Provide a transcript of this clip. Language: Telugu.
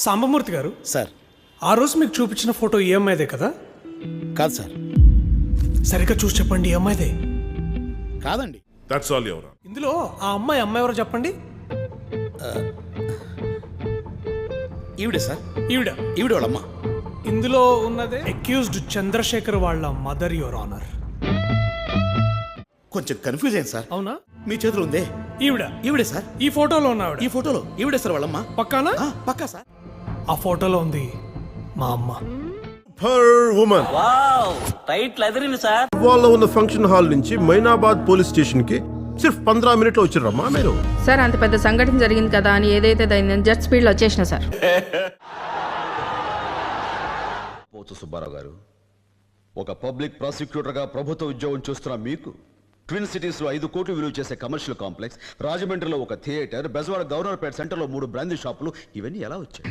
సాంబమూర్తి గారు, సార్. ఆ రోజు మీకు చూపించిన ఫోటో ఈ అమ్మాయిదే కదా? కాదు సార్. సరిగ్గా చూసి చెప్పండి, ఈ అమ్మాయిదే. కాదండి. That's all your. ఇందులో ఆ అమ్మాయి ఎవరో చెప్పండి. ఈవిడే సార్. ఈవిడ ఈవిడ వాళ్ళమ్మ. ఇందులో ఉన్నదే అక్యూజ్డ్ చంద్రశేఖర్ వాళ్ళ మదర్, యువర్ ఆనర్. కొంచెం కన్ఫ్యూజ్ అయింది సార్. అవునా? మీ చేతిలో ఉందే ఈవిడ. ఈవిడే సార్. ఈ ఫోటోలో ఉన్న ఆవిడ. ఈ ఫోటోలో ఈవిడే సార్ వాళ్ళమ్మ. పక్కానా? పక్కా సార్. ఆ ఫోటోలో ఉంది మా అమ్మ. పర్ ఉమెన్ వావ్, టైట్లు అదిరింది సార్. వాళ్ళ ఉన్న ఫంక్షన్ హాల్ నుంచి మైనాబాద్ పోలీస్ స్టేషన్ కి సిర్ఫ్ 15 మినిట్లో వచ్చారమ్మా మీరు. సార్ అంత పెద్ద సంఘటన జరిగింది కదా అని ఏదైతే దాన్ని జెట్ స్పీడ్ లో వచ్చేసిన సార్. పోతు సుబ్బారావు గారు, ఒక పబ్లిక్ ప్రాసిక్యూటర్గా ప్రభుత్వ ఉద్యోగం చూస్తున్న మీకు ట్విన్ సిటీస్లో 5 కోట్లు విలువ చేసే కమర్షియల్ కాంప్లెక్స్, రాజమండ్రిలో ఒక థియేటర్, బెజవాడ గవర్నర్పేట సెంటర్లో 3 బ్రాందీ షాపులు, ఇవన్నీ ఎలా వచ్చాయి?